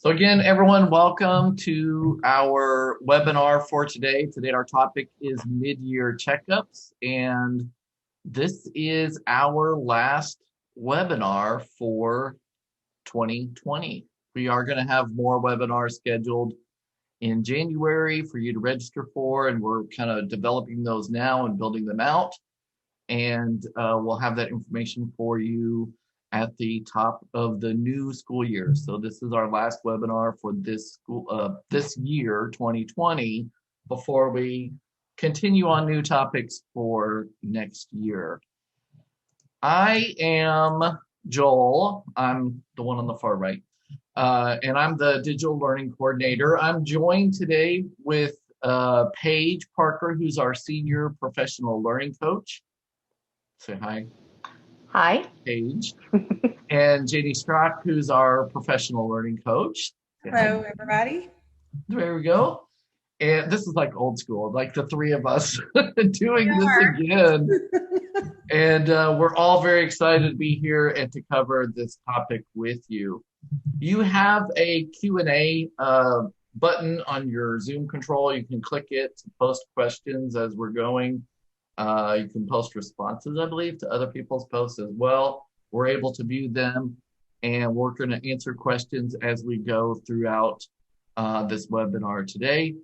So again, everyone, welcome to our webinar for today. Today, our topic is mid-year checkups, and this is our last webinar for 2020. We are going to have more webinars scheduled in January for you to register for, and we're kind of developing those now and building them out. And we'll have that information for you at the top of the new school year. So this is our last webinar for this year, 2020, before we continue on new topics for next year. I am Joel. I'm the one on the far right, and I'm the digital learning coordinator. I'm joined today with Paige Parker, who's our senior professional learning coach. Say hi. Hi. Paige. And Janie Strock, who's our professional learning coach. Hello, everybody. There we go. And this is like old school, like the three of us doing this again. And we're all very excited to be here and to cover this topic with you. You have a Q&A button on your Zoom control. You can click it to post questions as we're going. You can post responses, I believe, to other people's posts as well. We're able to view them, and we're going to answer questions as we go throughout this webinar today.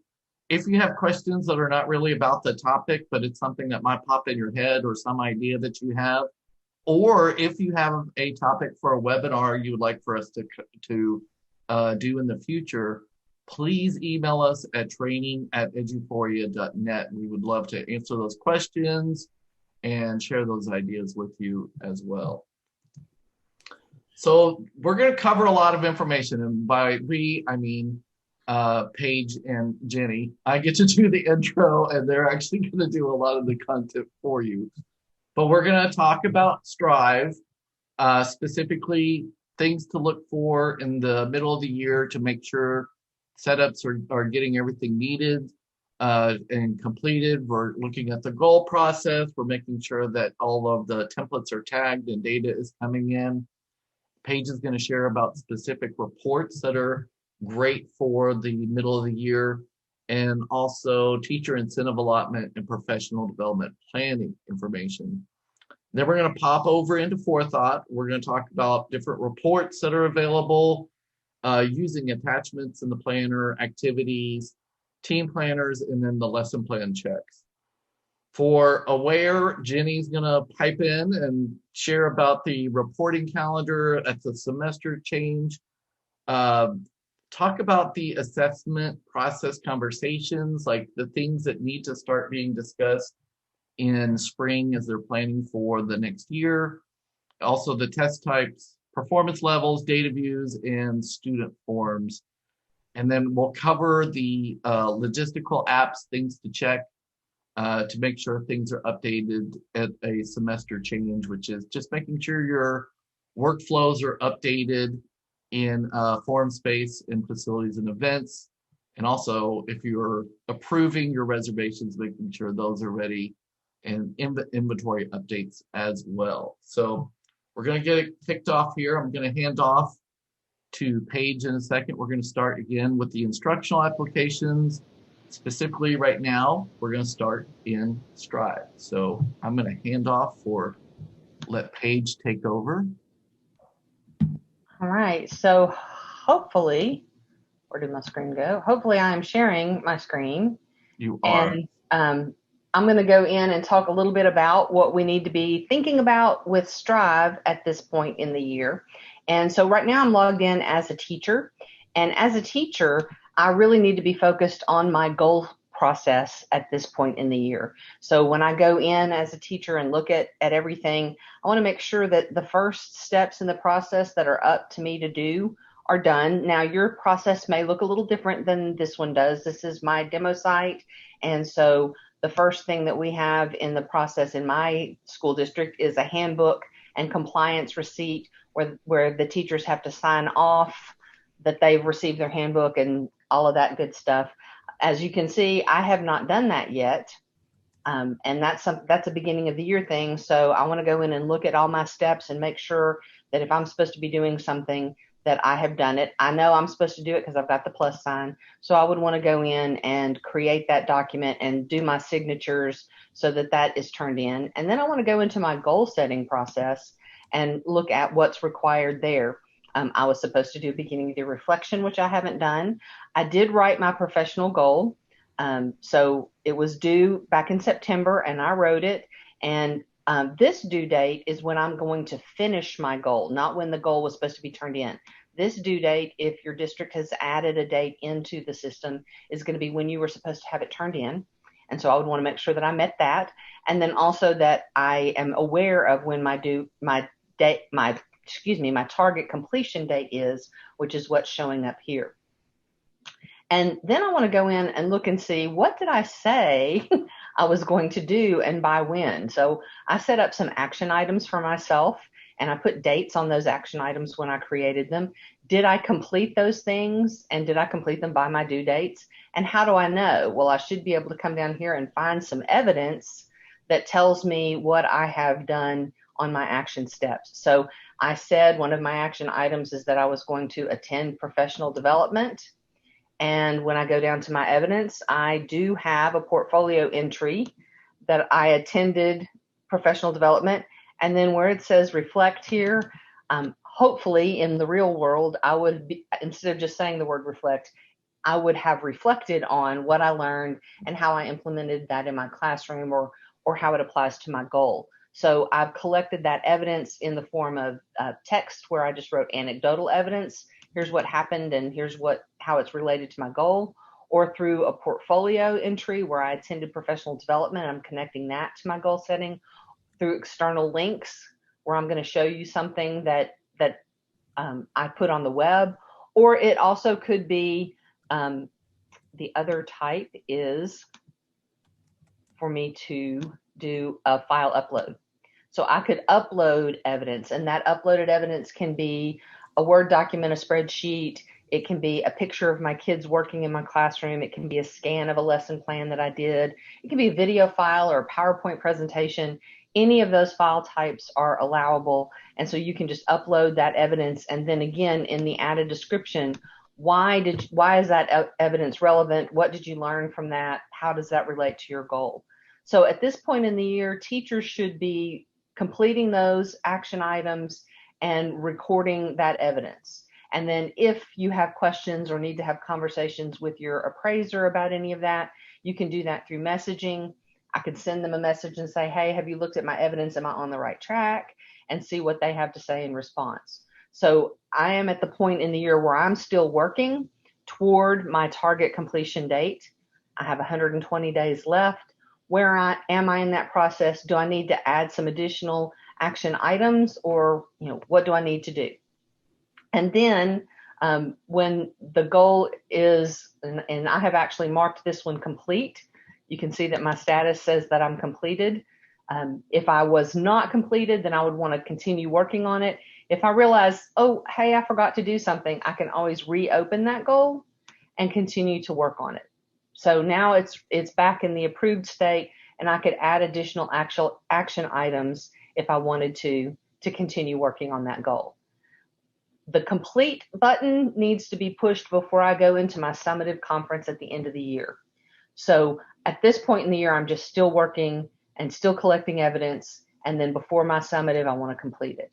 If you have questions that are not really about the topic, but it's something that might pop in your head or some idea that you have, or if you have a topic for a webinar you would like for us to do in the future, please email us at training@eduphoria.net. We would love to answer those questions and share those ideas with you as well. So we're going to cover a lot of information, and by we, I mean Paige and Jenny. I get to do the intro, and they're actually going to do a lot of the content for you. But we're going to talk about Strive, specifically things to look for in the middle of the year to make sure setups are getting everything needed and completed. We're looking at the goal process. We're making sure that all of the templates are tagged and data is coming in. Paige is going to share about specific reports that are great for the middle of the year, and also teacher incentive allotment and professional development planning information. Then we're going to pop over into Forethought. We're going to talk about different reports that are available, using attachments in the planner, activities, team planners, and then the lesson plan checks. For Aware, Jenny's going to pipe in and share about the reporting calendar at the semester change, talk about the assessment process conversations, like the things that need to start being discussed in spring as they're planning for the next year. Also the test types, performance levels, data views, and student forms. And then we'll cover the logistical apps, things to check to make sure things are updated at a semester change, which is just making sure your workflows are updated in Formspace in facilities and events. And also, if you're approving your reservations, making sure those are ready, and inventory updates as well. So we're going to get it kicked off here. I'm going to hand off to Paige in a second. We're going to start again with the instructional applications. Specifically right now, we're going to start in Strive. So I'm going to hand off let Paige take over. All right. So hopefully, where did my screen go? Hopefully I am sharing my screen. You are. And I'm going to go in and talk a little bit about what we need to be thinking about with Strive at this point in the year. And so right now I'm logged in as a teacher. And as a teacher, I really need to be focused on my goal process at this point in the year. So when I go in as a teacher and look at everything, I want to make sure that the first steps in the process that are up to me to do are done. Now, your process may look a little different than this one does. This is my demo site. And so the first thing that we have in the process in my school district is a handbook and compliance receipt where the teachers have to sign off that they've received their handbook and all of that good stuff. As you can see, I have not done that yet. And that's a beginning of the year thing. So I want to go in and look at all my steps and make sure that if I'm supposed to be doing something, that I have done it. I know I'm supposed to do it because I've got the plus sign. So I would want to go in and create that document and do my signatures so that that is turned in. And then I want to go into my goal setting process and look at what's required there. I was supposed to do a beginning of the reflection, which I haven't done. I did write my professional goal. So it was due back in September and I wrote it. And this due date is when I'm going to finish my goal, not when the goal was supposed to be turned in. This due date, if your district has added a date into the system, is going to be when you were supposed to have it turned in. And so I would want to make sure that I met that. And then also that I am aware of when my target completion date is, which is what's showing up here. And then I want to go in and look and see, what did I say I was going to do and by when? So I set up some action items for myself and I put dates on those action items when I created them. Did I complete those things and did I complete them by my due dates? And how do I know? Well, I should be able to come down here and find some evidence that tells me what I have done on my action steps. So I said one of my action items is that I was going to attend professional development. And when I go down to my evidence, I do have a portfolio entry that I attended professional development. And then where it says reflect here, hopefully in the real world, I would be, instead of just saying the word reflect, I would have reflected on what I learned and how I implemented that in my classroom or how it applies to my goal. So I've collected that evidence in the form of text where I just wrote anecdotal evidence. Here's what happened and here's how it's related to my goal, or through a portfolio entry where I attended professional development. I'm connecting that to my goal setting, through external links where I'm going to show you something that I put on the web, or it also could be the other type is for me to do a file upload. So I could upload evidence, and that uploaded evidence can be a Word document, a spreadsheet. It can be a picture of my kids working in my classroom. It can be a scan of a lesson plan that I did. It can be a video file or a PowerPoint presentation. Any of those file types are allowable. And so you can just upload that evidence. And then again, in the added description, why is that evidence relevant? What did you learn from that? How does that relate to your goal? So at this point in the year, teachers should be completing those action items and recording that evidence. And then if you have questions or need to have conversations with your appraiser about any of that, you can do that through messaging. I could send them a message and say, hey, have you looked at my evidence? Am I on the right track? And see what they have to say in response. So I am at the point in the year where I'm still working toward my target completion date. I have 120 days left. Where am I in that process? Do I need to add some additional action items, or what do I need to do? And then when the goal is, and I have actually marked this one complete, you can see that my status says that I'm completed. If I was not completed, then I would want to continue working on it. If I realize, oh, hey, I forgot to do something, I can always reopen that goal and continue to work on it. So now it's back in the approved state, and I could add additional actual action items if I wanted to continue working on that goal. The complete button needs to be pushed before I go into my summative conference at the end of the year. So at this point in the year, I'm just still working and still collecting evidence. And then before my summative, I want to complete it.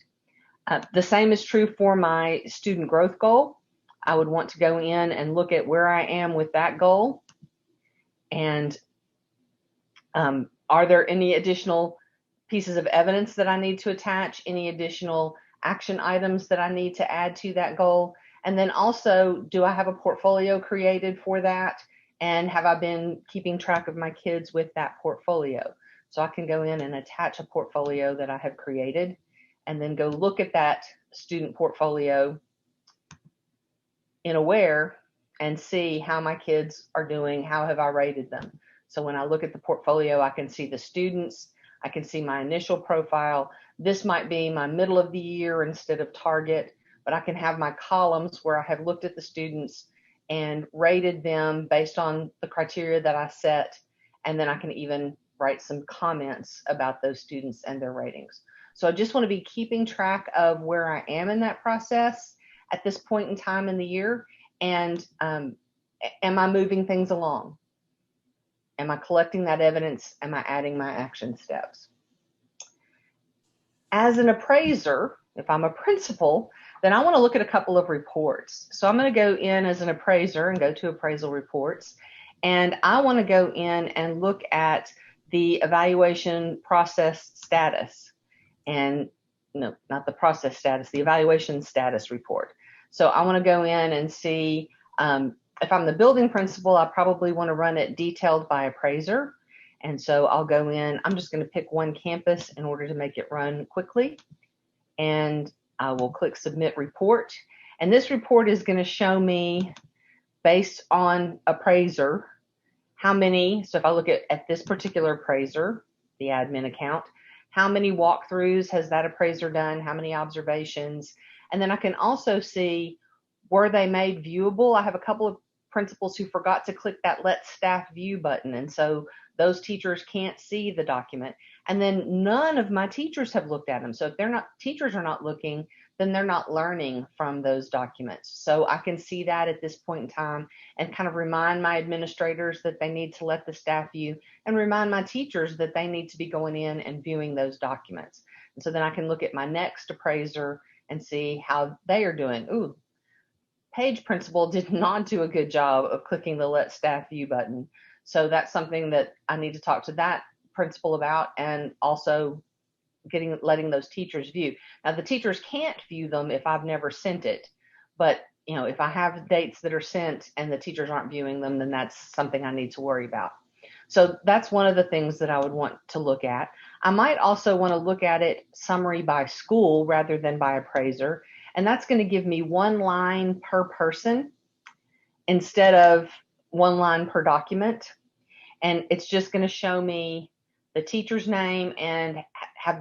The same is true for my student growth goal. I would want to go in and look at where I am with that goal. And are there any additional pieces of evidence that I need to attach? Any additional action items that I need to add to that goal? And then also, do I have a portfolio created for that? And have I been keeping track of my kids with that portfolio? So I can go in and attach a portfolio that I have created and then go look at that student portfolio in Aware and see how my kids are doing, how have I rated them. So when I look at the portfolio, I can see the students, I can see my initial profile. This might be my middle of the year instead of target, but I can have my columns where I have looked at the students and rated them based on the criteria that I set. And then I can even write some comments about those students and their ratings. So I just want to be keeping track of where I am in that process. at this point in time in the year? And am I moving things along? Am I collecting that evidence? Am I adding my action steps? As an appraiser, if I'm a principal, then I want to look at a couple of reports. So I'm going to go in as an appraiser and go to appraisal reports. And I want to go in and look at the evaluation process status. And no, not the process status, the evaluation status report. So I want to go in and see, if I'm the building principal, I probably want to run it detailed by appraiser. And so I'll go in, I'm just going to pick one campus in order to make it run quickly. And I will click submit report. And this report is going to show me, based on appraiser, how many, so if I look at this particular appraiser, the admin account, how many walkthroughs has that appraiser done, how many observations, and then I can also see, were they made viewable? I have a couple of principals who forgot to click that let staff view button, and so those teachers can't see the document. And then none of my teachers have looked at them. So if teachers are not looking, then they're not learning from those documents. So I can see that at this point in time and kind of remind my administrators that they need to let the staff view, and remind my teachers that they need to be going in and viewing those documents. And so then I can look at my next appraiser and see how they are doing. Ooh, Paige principal did not do a good job of clicking the let staff view button. So that's something that I need to talk to that principal about, and also letting those teachers view. Now the teachers can't view them if I've never sent it, but if I have dates that are sent and the teachers aren't viewing them, then that's something I need to worry about. So that's one of the things that I would want to look at. I might also want to look at it summary by school rather than by appraiser, and that's going to give me one line per person instead of one line per document. And it's just going to show me the teacher's name and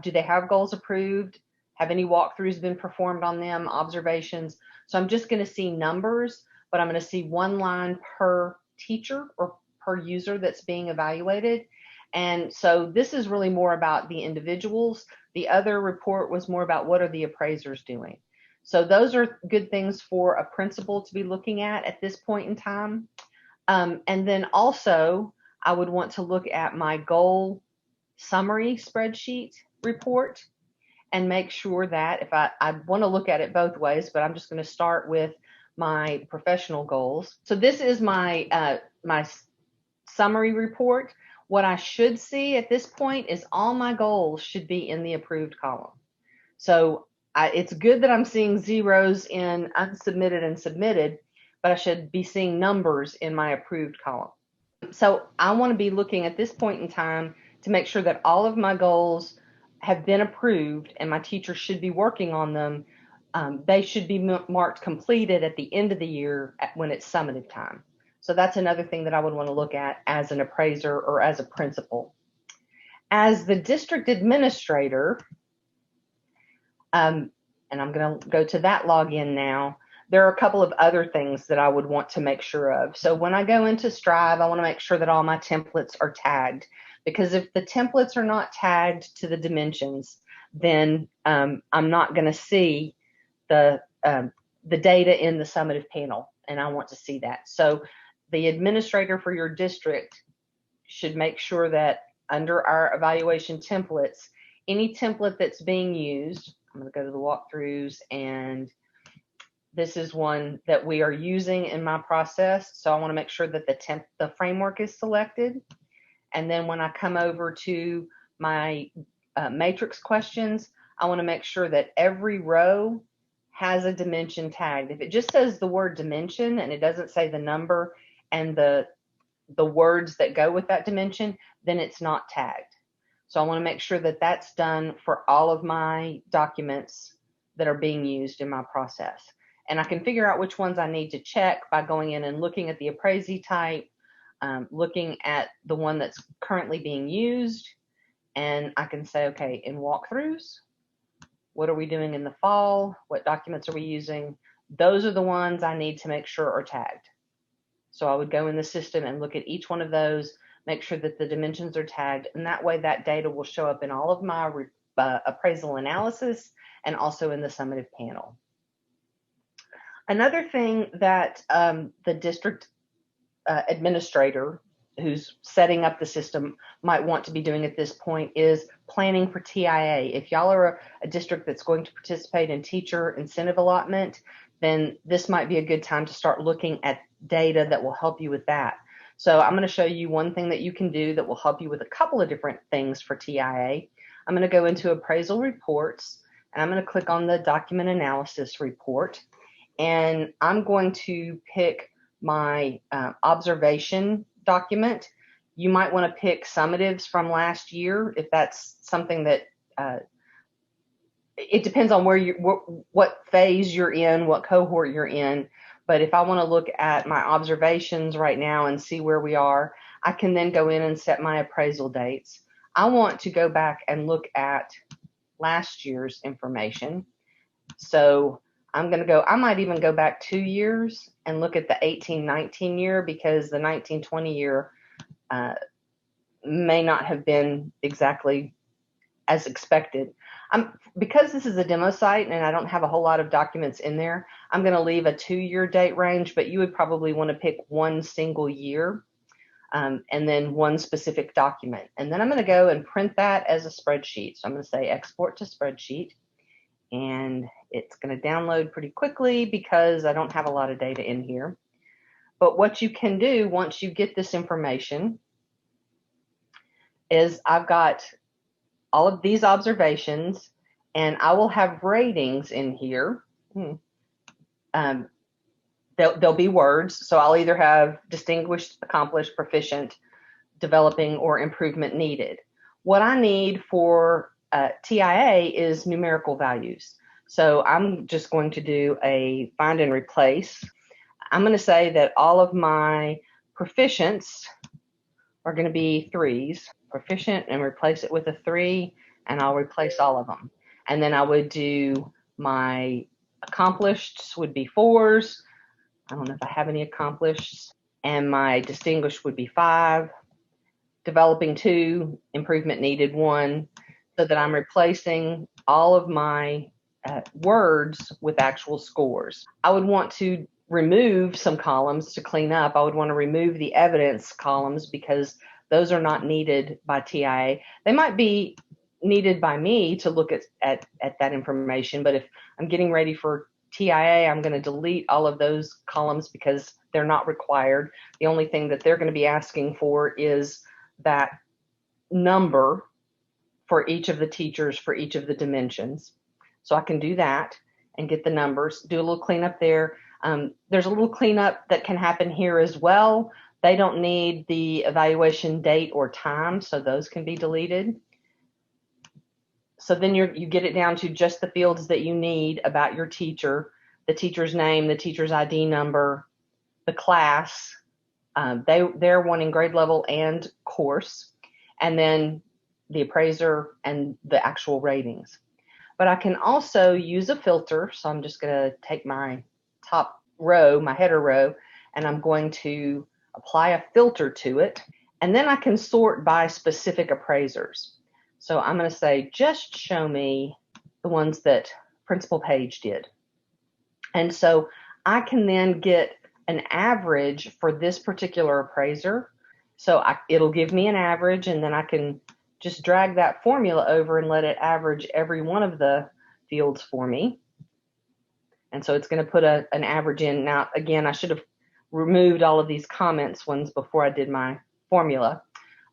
do they have goals approved? Have any walkthroughs been performed on them? Observations? So I'm just going to see numbers, but I'm going to see one line per teacher or per user that's being evaluated. And so this is really more about the individuals. The other report was more about what are the appraisers doing. So those are good things for a principal to be looking at this point in time. And then also, I would want to look at my goal summary spreadsheet report and make sure that if I want to look at it both ways, but I'm just going to start with my professional goals. So this is my my summary report. What I should see at this point is all my goals should be in the approved column. So it's good that I'm seeing zeros in unsubmitted and submitted, but I should be seeing numbers in my approved column. So I want to be looking at this point in time to make sure that all of my goals have been approved and my teachers should be working on them. They should be marked completed at the end of the year when it's summative time. So that's another thing that I would want to look at as an appraiser or as a principal. As the district administrator, and I'm going to go to that login now, there are a couple of other things that I would want to make sure of. So when I go into Strive, I want to make sure that all my templates are tagged, because if the templates are not tagged to the dimensions, then I'm not going to see the data in the summative panel, and I want to see that. So the administrator for your district should make sure that under our evaluation templates, any template that's being used, I'm going to go to the walkthroughs, and this is one that we are using in my process. So I want to make sure that the framework is selected. And then when I come over to my matrix questions, I want to make sure that every row has a dimension tagged. If it just says the word dimension and it doesn't say the number and the words that go with that dimension, then it's not tagged. So I want to make sure that that's done for all of my documents that are being used in my process. And I can figure out which ones I need to check by going in and looking at the appraisee type, looking at the one that's currently being used, and I can say, okay, in walkthroughs, what are we doing in the fall? What documents are we using? Those are the ones I need to make sure are tagged. So I would go in the system and look at each one of those, make sure that the dimensions are tagged, and that way that data will show up in all of my appraisal analysis and also in the summative panel. Another thing that the district administrator who's setting up the system might want to be doing at this point is planning for TIA. If y'all are a district that's going to participate in teacher incentive allotment, then this might be a good time to start looking at data that will help you with that. So I'm going to show you one thing that you can do that will help you with a couple of different things for TIA. I'm going to go into appraisal reports, and I'm going to click on the document analysis report, and I'm going to pick my observation document. You might want to pick summatives from last year if that's something that it depends on where what phase you're in, what cohort you're in. But if I want to look at my observations right now and see where we are, I can then go in and set my appraisal dates. I want to go back and look at last year's information. So I'm going to go, I might even go back 2 years and look at the 18-19 year, because the 19-20 year may not have been exactly as expected. Because this is a demo site and I don't have a whole lot of documents in there, I'm going to leave a 2-year date range, but you would probably want to pick one single year and then one specific document. And then I'm going to go and print that as a spreadsheet. So I'm going to say export to spreadsheet, and it's going to download pretty quickly because I don't have a lot of data in here. But what you can do once you get this information is I've got all of these observations, and I will have ratings in here. There'll be words, so I'll either have distinguished, accomplished, proficient, developing, or improvement needed. What I need for TIA is numerical values. So I'm just going to do a find and replace. I'm going to say that all of my proficients are going to be 3s, proficient, and replace it with a 3, and I'll replace all of them. And then I would do my accomplished would be 4s. I don't know if I have any accomplished. And my distinguished would be 5, developing 2, improvement needed 1, so that I'm replacing all of my words with actual scores. I would want to remove some columns to clean up. I would want to remove the evidence columns because those are not needed by TIA. They might be needed by me to look at that information, but if I'm getting ready for TIA, I'm going to delete all of those columns because they're not required. The only thing that they're going to be asking for is that number for each of the teachers for each of the dimensions. So I can do that and get the numbers, do a little cleanup there. There's a little cleanup that can happen here as well. They don't need the evaluation date or time, so those can be deleted. So then you get it down to just the fields that you need about your teacher, the teacher's name, the teacher's ID number, the class, they're wanting grade level and course, and then the appraiser and the actual ratings. But I can also use a filter. So I'm just going to take my top row, my header row, and I'm going to apply a filter to it. And then I can sort by specific appraisers. So I'm going to say, just show me the ones that Principal Page did. And so I can then get an average for this particular appraiser. So it'll give me an average, and then I can just drag that formula over and let it average every one of the fields for me. And so it's going to put an average in. Now, again, I should have removed all of these comments ones before I did my formula.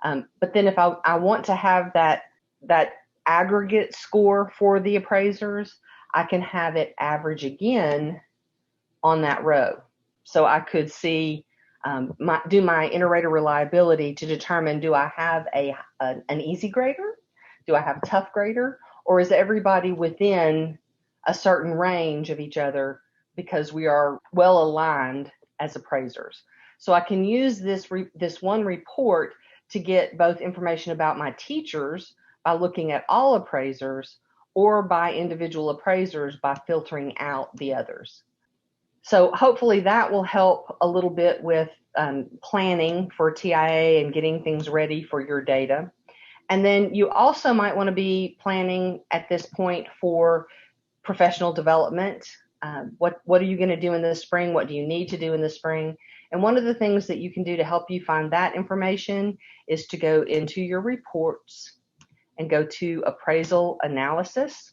But then if I want to have that aggregate score for the appraisers, I can have it average again on that row. So I could see, do my inter-rater reliability to determine, do I have an easy grader? Do I have a tough grader? Or is everybody within a certain range of each other because we are well aligned as appraisers? So I can use this one report to get both information about my teachers by looking at all appraisers, or by individual appraisers by filtering out the others. So hopefully that will help a little bit with planning for TIA and getting things ready for your data. And then you also might want to be planning at this point for professional development. What are you going to do in the spring? What do you need to do in the spring? And one of the things that you can do to help you find that information is to go into your reports and go to appraisal analysis.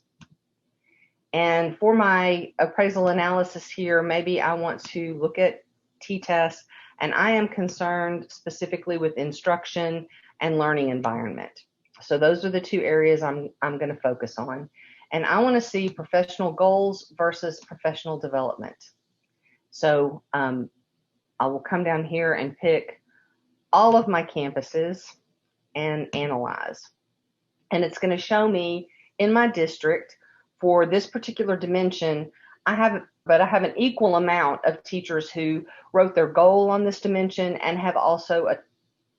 And for my appraisal analysis here, maybe I want to look at t-tests, and I am concerned specifically with instruction and learning environment. So those are the two areas I'm going to focus on. And I want to see professional goals versus professional development. So I will come down here and pick all of my campuses and analyze. And it's going to show me in my district for this particular dimension, I have an equal amount of teachers who wrote their goal on this dimension and have also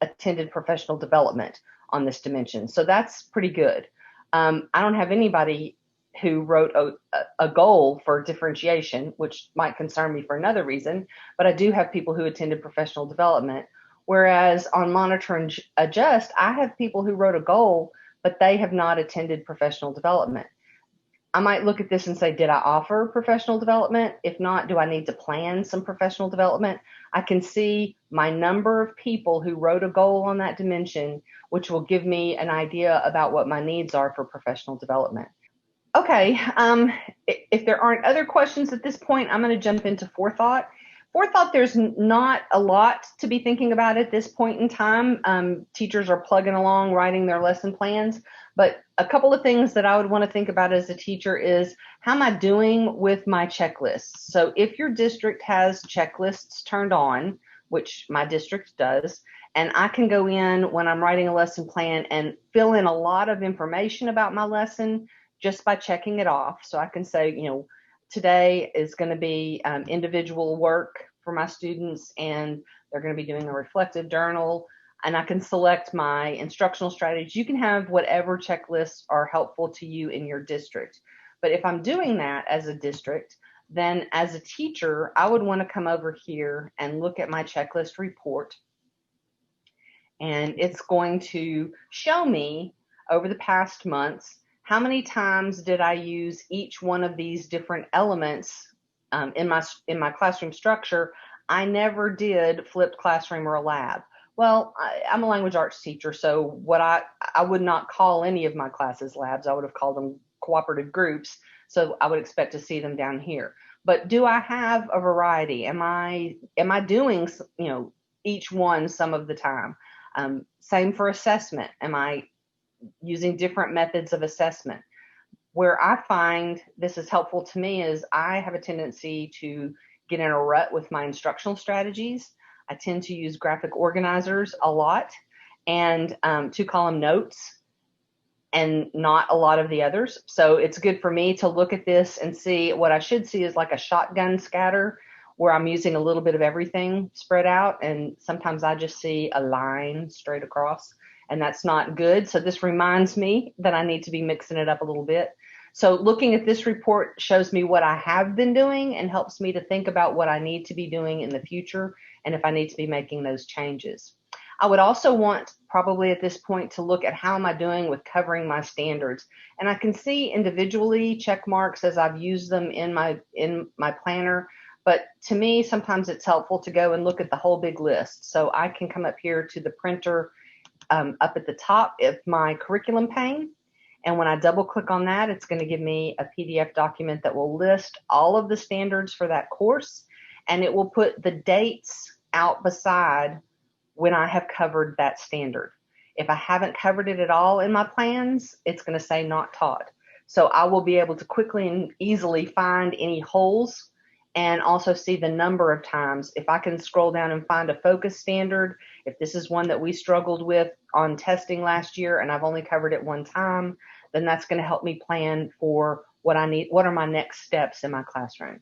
attended professional development on this dimension. So that's pretty good. I don't have anybody who wrote a goal for differentiation, which might concern me for another reason, but I do have people who attended professional development. Whereas on Monitor and Adjust, I have people who wrote a goal, but they have not attended professional development. I might look at this and say, did I offer professional development? If not, do I need to plan some professional development? I can see my number of people who wrote a goal on that dimension, which will give me an idea about what my needs are for professional development. Okay, if there aren't other questions at this point, I'm going to jump into Forethought. Forethought, there's not a lot to be thinking about at this point in time. Teachers are plugging along, writing their lesson plans. But a couple of things that I would want to think about as a teacher is, how am I doing with my checklists? So if your district has checklists turned on, which my district does, and I can go in when I'm writing a lesson plan and fill in a lot of information about my lesson just by checking it off. So I can say, today is going to be individual work for my students, and they're going to be doing a reflective journal, and I can select my instructional strategies. You can have whatever checklists are helpful to you in your district. But if I'm doing that as a district, then as a teacher, I would want to come over here and look at my checklist report. And it's going to show me over the past months, how many times did I use each one of these different elements in my classroom structure? I never did flipped classroom or a lab. Well, I'm a language arts teacher, so I would not call any of my classes labs. I would have called them cooperative groups. So I would expect to see them down here. But do I have a variety? Am I doing each one some of the time? Same for assessment. Am I using different methods of assessment? Where I find this is helpful to me is I have a tendency to get in a rut with my instructional strategies. I tend to use graphic organizers a lot and 2-column notes, and not a lot of the others. So it's good for me to look at this and see what I should see is like a shotgun scatter, where I'm using a little bit of everything spread out. And sometimes I just see a line straight across, and that's not good. So this reminds me that I need to be mixing it up a little bit. So looking at this report shows me what I have been doing and helps me to think about what I need to be doing in the future and if I need to be making those changes. I would also want probably at this point to look at how am I doing with covering my standards. And I can see individually check marks as I've used them in my planner. But to me, sometimes it's helpful to go and look at the whole big list. So I can come up here to the printer up at the top of my curriculum pane. And when I double click on that, it's going to give me a PDF document that will list all of the standards for that course. And it will put the dates out beside when I have covered that standard. If I haven't covered it at all in my plans, it's going to say not taught. So I will be able to quickly and easily find any holes and also see the number of times. If I can scroll down and find a focus standard, if this is one that we struggled with on testing last year and I've only covered it one time, then that's going to help me plan for what I need. What are my next steps in my classroom?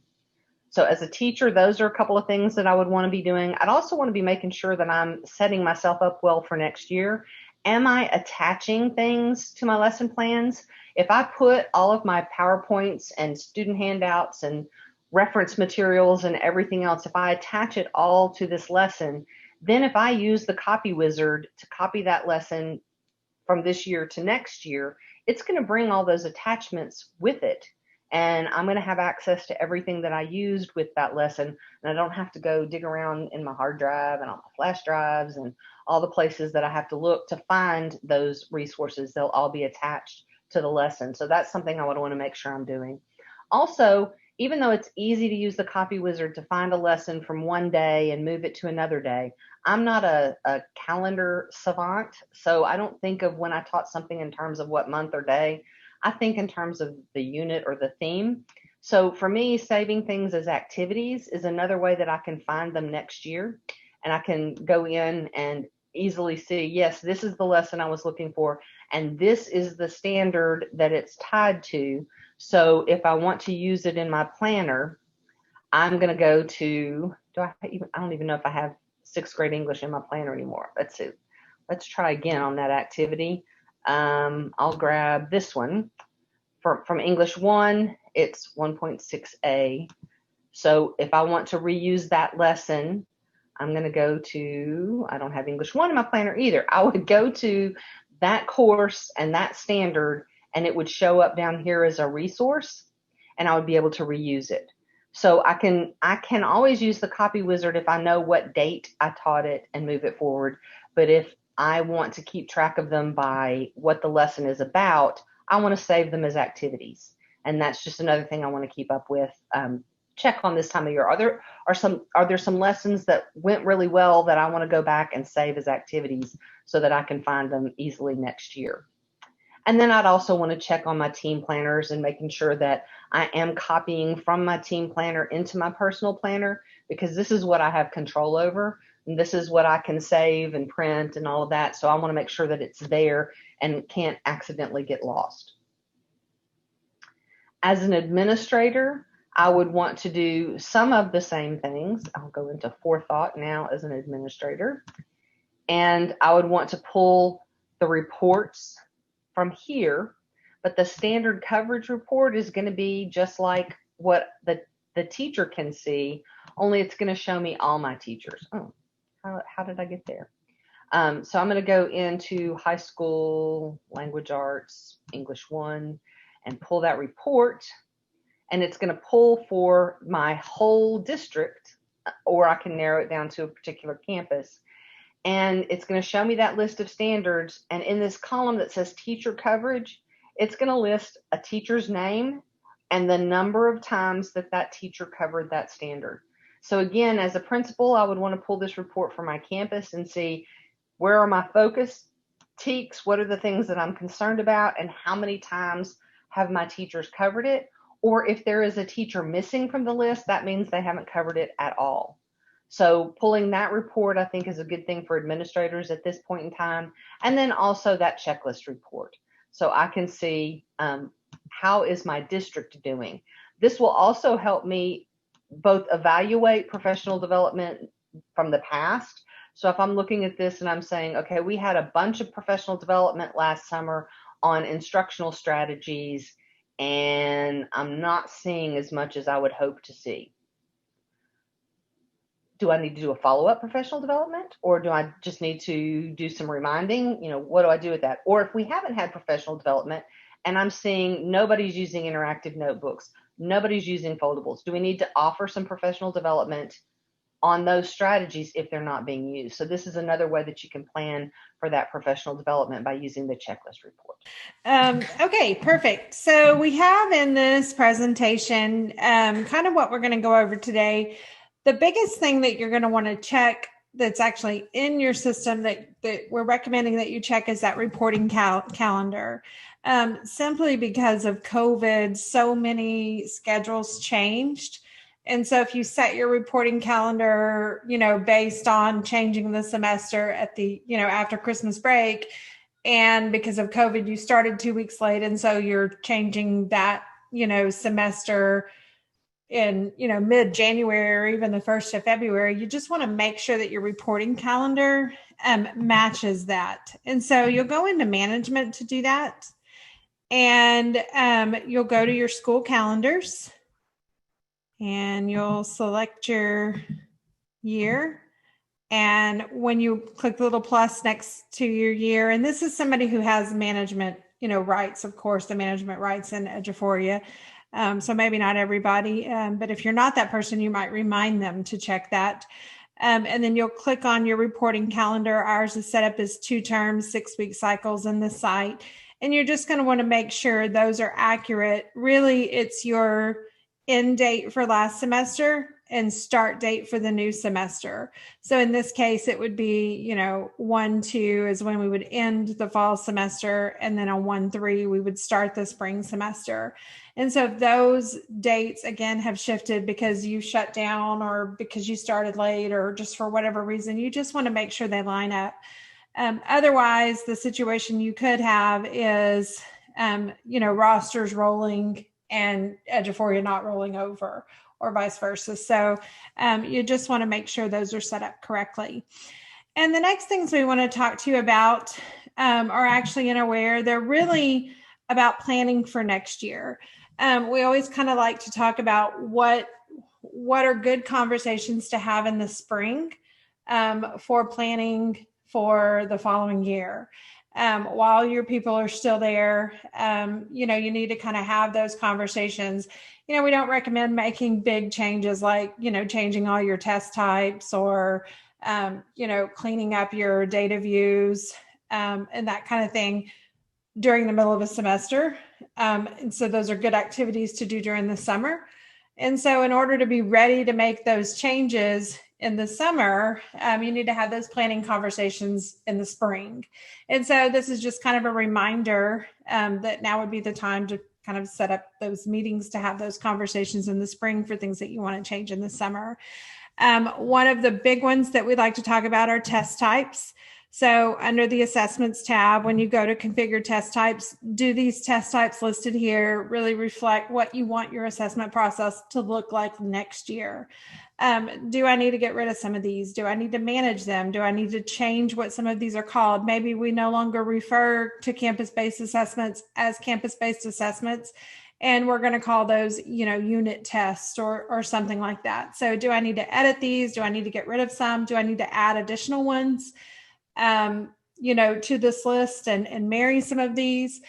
So as a teacher, those are a couple of things that I would want to be doing. I'd also want to be making sure that I'm setting myself up well for next year. Am I attaching things to my lesson plans? If I put all of my PowerPoints and student handouts and reference materials and everything else, if I attach it all to this lesson, then if I use the copy wizard to copy that lesson from this year to next year, it's going to bring all those attachments with it. and I'm going to have access to everything that I used with that lesson. And I don't have to go dig around in my hard drive and all my flash drives and all the places that I have to look to find those resources. They'll all be attached to the lesson. So that's something I would want to make sure I'm doing. Also, even though it's easy to use the copy wizard to find a lesson from one day and move it to another day, I'm not a calendar savant. So I don't think of when I taught something in terms of what month or day. I think in terms of the unit or the theme. So for me, saving things as activities is another way that I can find them next year. And I can go in and easily see, yes, this is the lesson I was looking for, and this is the standard that it's tied to. So if I want to use it in my planner, I'm going to go to, I don't even know if I have sixth grade English in my planner anymore. Let's see. Let's try again on that activity. I'll grab this one. From English 1, it's 1.6a. So if I want to reuse that lesson, I'm going to go to, I don't have English 1 in my planner either. I would go to that course and that standard, and it would show up down here as a resource, and I would be able to reuse it. So I can always use the copy wizard if I know what date I taught it and move it forward. But if I want to keep track of them by what the lesson is about, I want to save them as activities. And that's just another thing I want to keep up with. Check on this time of year. Are there some lessons that went really well that I want to go back and save as activities so that I can find them easily next year? And then I'd also want to check on my team planners and making sure that I am copying from my team planner into my personal planner, because this is what I have control over. And this is what I can save and print and all of that. So I want to make sure that it's there and can't accidentally get lost. As an administrator, I would want to do some of the same things. I'll go into Forethought now as an administrator. And I would want to pull the reports from here, but the standard coverage report is going to be just like what the teacher can see, only it's going to show me all my teachers. Oh, how did I get there? So I'm going to go into high school language arts, English 1, and pull that report, and it's going to pull for my whole district, or I can narrow it down to a particular campus. And it's going to show me that list of standards. And in this column that says teacher coverage, it's going to list a teacher's name and the number of times that that teacher covered that standard. So again, as a principal, I would want to pull this report for my campus and see where are my focus teaks, what are the things that I'm concerned about, and how many times have my teachers covered it. Or if there is a teacher missing from the list, that means they haven't covered it at all. So pulling that report, I think, is a good thing for administrators at this point in time. And then also that checklist report. So I can see how is my district doing. This will also help me both evaluate professional development from the past. So if I'm looking at this and I'm saying, okay, we had a bunch of professional development last summer on instructional strategies, and I'm not seeing as much as I would hope to see. Do I need to do a follow-up professional development, or do I just need to do some reminding? What do I do with that? Or if we haven't had professional development and I'm seeing nobody's using interactive notebooks, nobody's using foldables, do we need to offer some professional development on those strategies if they're not being used? So this is another way that you can plan for that professional development by using the checklist report. Okay, perfect. So we have in this presentation kind of what we're going to go over today. The biggest thing that you're going to want to check that's actually in your system that we're recommending that you check is that reporting calendar. Simply because of COVID, so many schedules changed. And so if you set your reporting calendar, based on changing the semester at the, after Christmas break, and because of COVID, you started 2 weeks late. And so you're changing that, semester in, mid-January or even the 1st of February, you just want to make sure that your reporting calendar matches that. And so you'll go into management to do that. And you'll go to your school calendars and you'll select your year. And when you click the little plus next to your year, and this is somebody who has management, rights, of course, the management rights in Eduphoria. So maybe not everybody, but if you're not that person, you might remind them to check that. And then you'll click on your reporting calendar. Ours is set up as 2 terms, 6-week cycles in the site. And you're just going to want to make sure those are accurate. Really, it's your end date for last semester and start date for the new semester. So in this case, it would be, 1-2 is when we would end the fall semester. And then on 1-3, we would start the spring semester. And so if those dates, again, have shifted because you shut down or because you started late or just for whatever reason, you just want to make sure they line up. Otherwise, the situation you could have is, rosters rolling and Eduphoria not rolling over, or vice versa. So you just want to make sure those are set up correctly. And the next things we want to talk to you about are actually in Aware. They're really about planning for next year. We always kind of like to talk about what are good conversations to have in the spring for planning for the following year. While your people are still there, you need to kind of have those conversations. We don't recommend making big changes like, changing all your test types or, cleaning up your data views and that kind of thing during the middle of a semester. And so those are good activities to do during the summer. And so in order to be ready to make those changes in the summer, you need to have those planning conversations in the spring. And so this is just kind of a reminder that now would be the time to kind of set up those meetings to have those conversations in the spring for things that you want to change in the summer. One of the big ones that we'd like to talk about are test types. So under the assessments tab, when you go to configure test types, do these test types listed here really reflect what you want your assessment process to look like next year? Do I need to get rid of some of these? Do I need to manage them? Do I need to change what some of these are called? Maybe we no longer refer to campus-based assessments as campus-based assessments, and we're going to call those, unit tests or something like that. So do I need to edit these? Do I need to get rid of some? Do I need to add additional ones? To this list and marry some of these.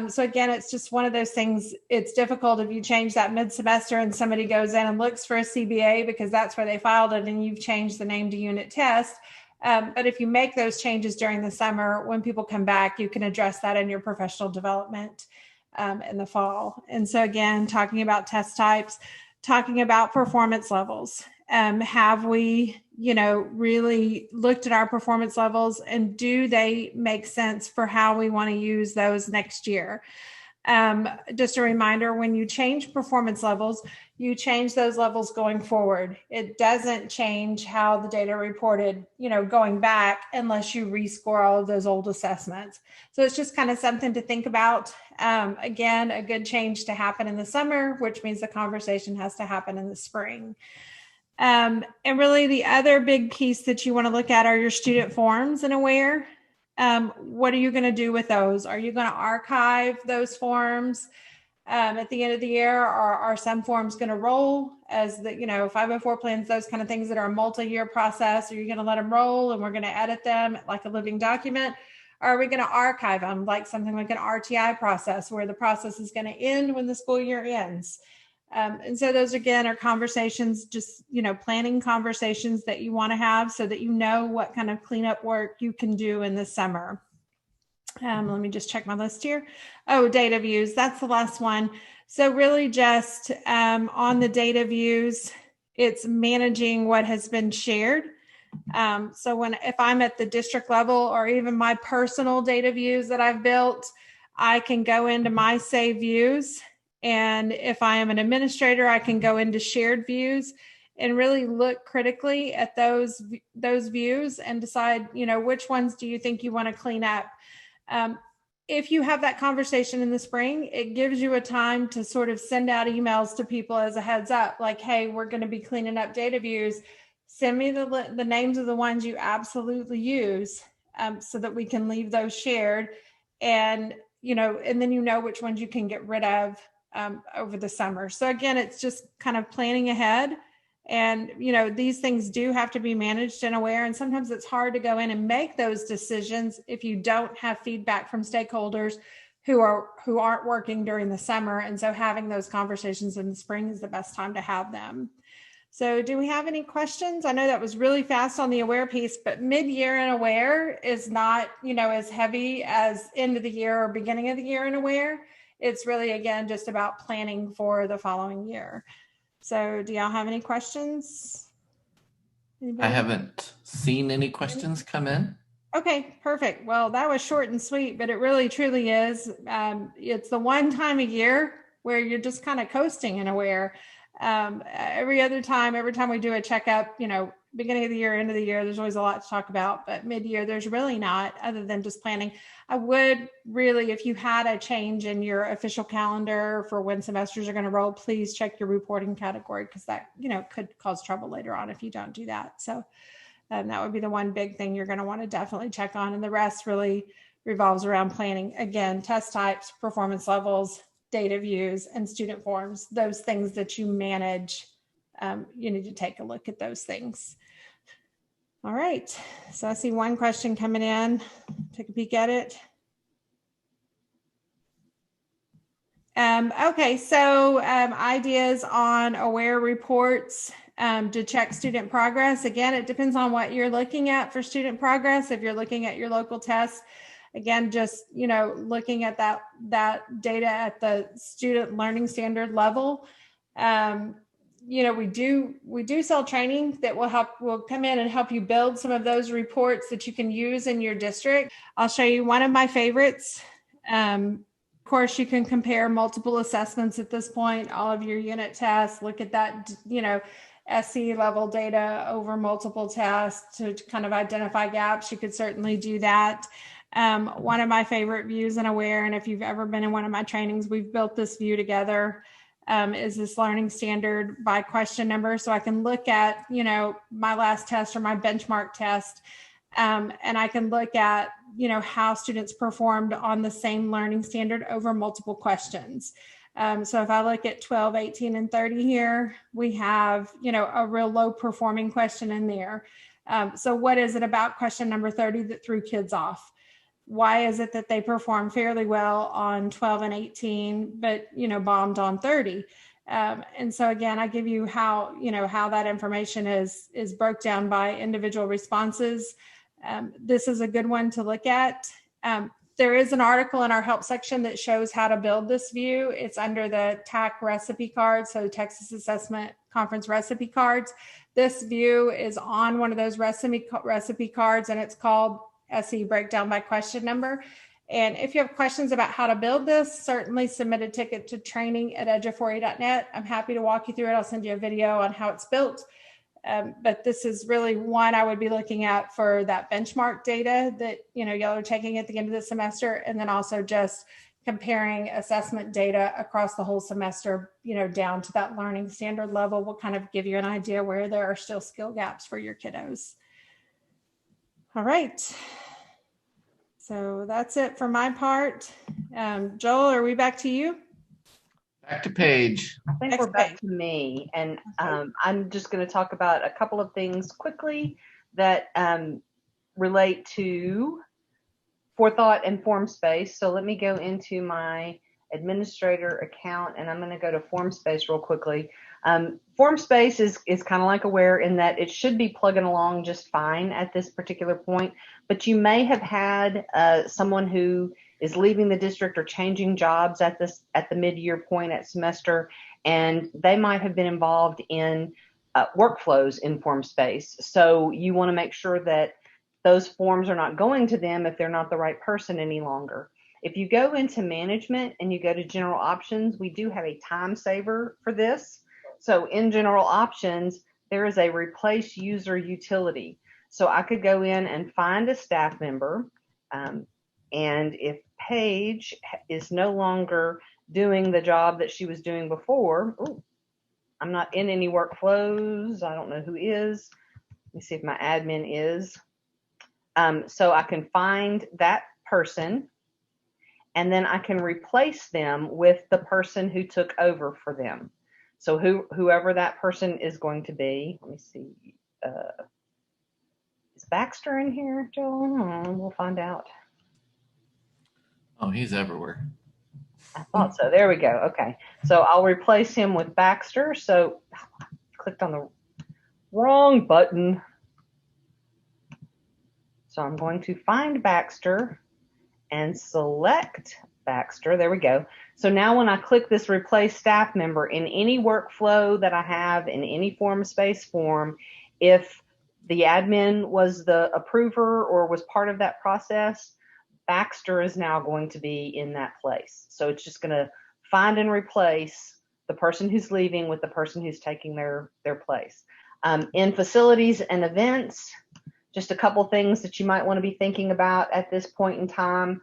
So again, it's just one of those things. It's difficult if you change that mid-semester and somebody goes in and looks for a CBA because that's where they filed it and you've changed the name to unit test. But if you make those changes during the summer, when people come back, you can address that in your professional development in the fall. And so again, talking about test types, talking about performance levels. Have we, really looked at our performance levels and do they make sense for how we want to use those next year? Just a reminder, when you change performance levels, you change those levels going forward. It doesn't change how the data reported, going back unless you rescore all of those old assessments. So it's just kind of something to think about. Again, a good change to happen in the summer, which means the conversation has to happen in the spring. And really the other big piece that you want to look at are your student forms in Aware. What are you going to do with those? Are you going to archive those forms at the end of the year? Or are some forms going to roll as the, 504 plans, those kind of things that are a multi-year process? Are you going to let them roll and we're going to edit them like a living document? Or are we going to archive them like something like an RTI process where the process is going to end when the school year ends? And so those, again, are conversations, just, planning conversations that you want to have so that you know what kind of cleanup work you can do in the summer. Let me just check my list here. Oh, data views. That's the last one. So really just on the data views, it's managing what has been shared. So if I'm at the district level or even my personal data views that I've built, I can go into my save views. And if I am an administrator, I can go into shared views and really look critically at those views and decide, which ones do you think you want to clean up? If you have that conversation in the spring, it gives you a time to sort of send out emails to people as a heads up, like, hey, we're going to be cleaning up data views. Send me the names of the ones you absolutely use so that we can leave those shared. And, and then which ones you can get rid of over the summer. So again, it's just kind of planning ahead. And, these things do have to be managed and Aware. And sometimes it's hard to go in and make those decisions if you don't have feedback from stakeholders who aren't working during the summer. And so having those conversations in the spring is the best time to have them. So do we have any questions? I know that was really fast on the aware piece, but mid-year and aware is not, as heavy as end of the year or beginning of the year and aware. It's really, again, just about planning for the following year. So do y'all have any questions? Anybody? I haven't seen any questions come in. Okay, perfect. Well, that was short and sweet, but it really truly is. It's the one time a year where you're just kind of coasting and aware. Every time we do a checkup, beginning of the year, end of the year, there's always a lot to talk about, but mid-year, there's really not, other than just planning. I would really, if you had a change in your official calendar for when semesters are going to roll, please check your reporting category, because that, could cause trouble later on if you don't do that. So that would be the one big thing you're going to want to definitely check on. And the rest really revolves around planning. Again, test types, performance levels, data views, and student forms, those things that you manage. You need to take a look at those things. All right. So I see one question coming in. Take a peek at it. Okay. So ideas on aware reports to check student progress. Again, it depends on what you're looking at for student progress. If you're looking at your local tests, again, just, looking at that data at the student learning standard level. We do sell training that will come in and help you build some of those reports that you can use in your district. I'll show you one of my favorites. Of course, you can compare multiple assessments at this point, all of your unit tests, look at that, SE level data over multiple tests to kind of identify gaps. You could certainly do that. One of my favorite views in Aware, and if you've ever been in one of my trainings, we've built this view together, is this learning standard by question number. So I can look at, my last test or my benchmark test, and I can look at, how students performed on the same learning standard over multiple questions. So if I look at 12, 18, and 30 here, we have, a real low performing question in there. So what is it about question number 30 that threw kids off? Why is it that they perform fairly well on 12 and 18, but, bombed on 30? And so again, I give you how that information is broke down by individual responses. This is a good one to look at. There is an article in our help section that shows how to build this view. It's under the TAC recipe card, so Texas Assessment Conference recipe cards. This view is on one of those recipe cards, and it's called SE Breakdown by Question Number. And if you have questions about how to build this, certainly submit a ticket to training@edge4a.net. I'm happy to walk you through it. I'll send you a video on how it's built. But this is really one I would be looking at for that benchmark data that, y'all are taking at the end of the semester. And then also just comparing assessment data across the whole semester, down to that learning standard level will kind of give you an idea where there are still skill gaps for your kiddos. All right. So that's it for my part. Joel, are we back to you? Back to Paige. I think we're back to me. And I'm just going to talk about a couple of things quickly that relate to Forethought and Formspace. So let me go into my administrator account, and I'm going to go to Formspace real quickly. Formspace is kind of like Aware in that it should be plugging along just fine at this particular point, but you may have had someone who is leaving the district or changing jobs at the mid-year point at semester, and they might have been involved in workflows in Formspace. So you want to make sure that those forms are not going to them if they're not the right person any longer. If you go into management and you go to general options, we do have a time saver for this. So in general options, there is a replace user utility. So I could go in and find a staff member, and if Paige is no longer doing the job that she was doing before, I'm not in any workflows. I don't know who is. Let me see if my admin is. So I can find that person, and then I can replace them with the person who took over for them. So whoever that person is going to be. Let me see. Is Baxter in here, Joel? We'll find out. Oh, he's everywhere. I thought so. There we go. Okay. So I'll replace him with Baxter. So I clicked on the wrong button. So I'm going to find Baxter and select Baxter. There we go. So now when I click this replace staff member in any workflow that I have in any Formspace form, if the admin was the approver or was part of that process, Baxter is now going to be in that place. So it's just going to find and replace the person who's leaving with the person who's taking their place. In facilities and events, just a couple things that you might want to be thinking about at this point in time.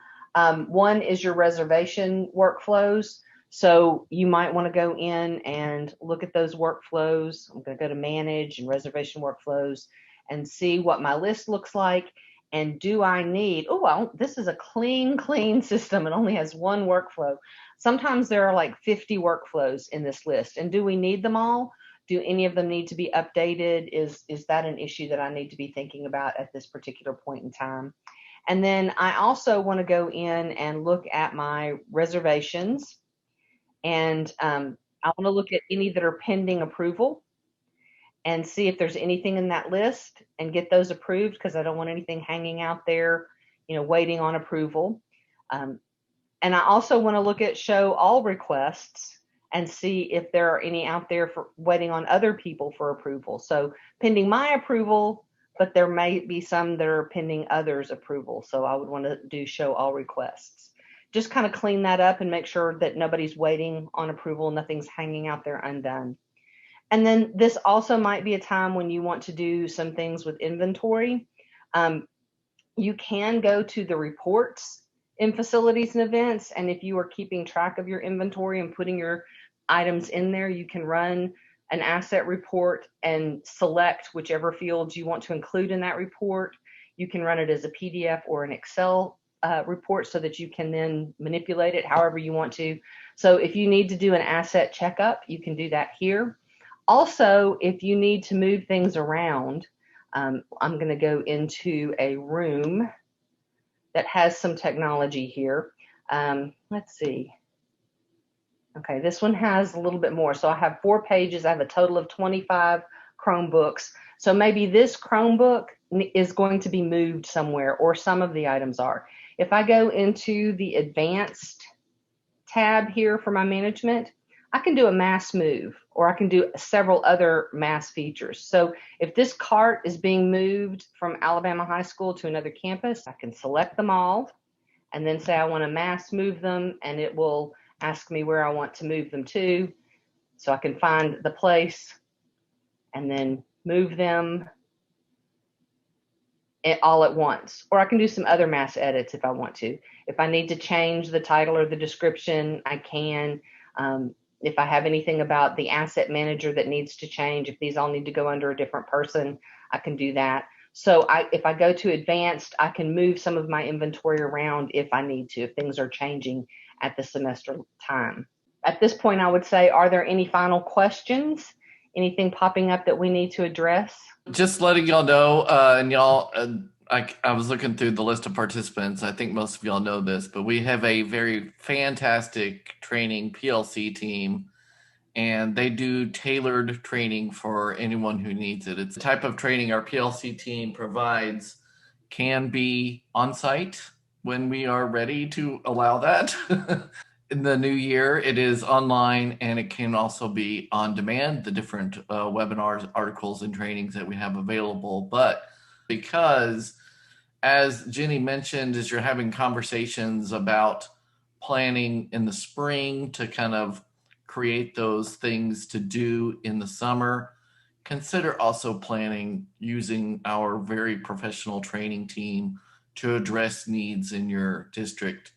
One is your reservation workflows. So you might want to go in and look at those workflows. I'm going to go to manage and reservation workflows and see what my list looks like. And do I need, this is a clean system. It only has one workflow. Sometimes there are like 50 workflows in this list. And do we need them all? Do any of them need to be updated? Is that an issue that I need to be thinking about at this particular point in time? And then I also want to go in and look at my reservations. And I want to look at any that are pending approval and see if there's anything in that list and get those approved, because I don't want anything hanging out there, waiting on approval. And I also want to look at show all requests and see if there are any out there for waiting on other people for approval. So pending my approval, but there may be some that are pending others' approval. So I would want to do show all requests. Just kind of clean that up and make sure that nobody's waiting on approval, nothing's hanging out there undone. And then this also might be a time when you want to do some things with inventory. You can go to the reports in facilities and events, and if you are keeping track of your inventory and putting your items in there, you can run an asset report and select whichever fields you want to include in that report. You can run it as a PDF or an Excel report so that you can then manipulate it however you want to. So if you need to do an asset checkup, you can do that here. Also, if you need to move things around, I'm going to go into a room that has some technology here. Let's see. Okay, this one has a little bit more. So I have 4 pages. I have a total of 25 Chromebooks. So maybe this Chromebook is going to be moved somewhere, or some of the items are. If I go into the advanced tab here for my management, I can do a mass move, or I can do several other mass features. So if this cart is being moved from Alabama High School to another campus, I can select them all and then say I want to mass move them, and it will ask me where I want to move them to. So I can find the place and then move them all at once. Or I can do some other mass edits if I want to. If I need to change the title or the description, I can. If I have anything about the asset manager that needs to change, if these all need to go under a different person, I can do that. So if I go to advanced, I can move some of my inventory around if I need to, if things are changing at the semester time. At this point, I would say, are there any final questions? Anything popping up that we need to address? Just letting y'all know, and y'all, I was looking through the list of participants. I think most of y'all know this, but we have a very fantastic training PLC team, and they do tailored training for anyone who needs it. It's the type of training our PLC team provides can be on site when we are ready to allow that. In the new year, it is online, and it can also be on demand, the different webinars, articles, and trainings that we have available. But because, as Jenny mentioned, as you're having conversations about planning in the spring to kind of create those things to do in the summer, consider also planning using our very professional training team to address needs in your district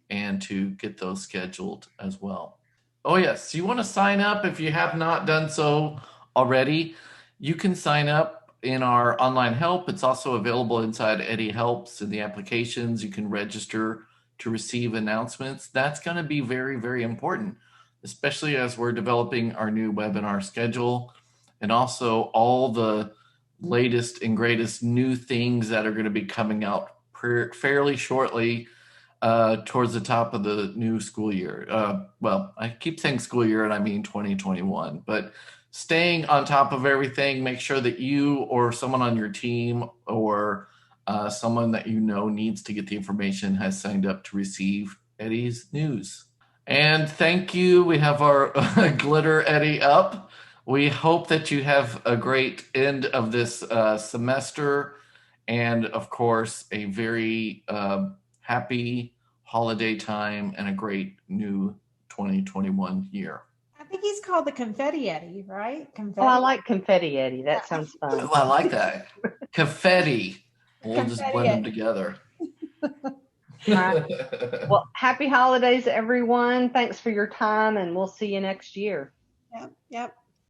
and to get those scheduled as well. Oh yes, you want to sign up if you have not done so already. You can sign up in our online help. It's also available inside Eddie Helps in the applications. You can register to receive announcements. That's going to be very, very important, especially as we're developing our new webinar schedule and also all the latest and greatest new things that are going to be coming out fairly shortly. towards the top of the new school year. Well, I keep saying school year and I mean 2021, but staying on top of everything, make sure that you or someone on your team or someone that you know needs to get the information has signed up to receive Eddie's news. And thank you. We have our glitter Eddie up. We hope that you have a great end of this semester and, of course, a very happy holiday time and a great new 2021 year. I think he's called the Confetti Eddie, right? Confetti. Oh, I like Confetti Eddie. That sounds fun. Oh, I like that. Confetti. We'll just blend them together. Well, happy holidays, everyone. Thanks for your time, and we'll see you next year. Yep.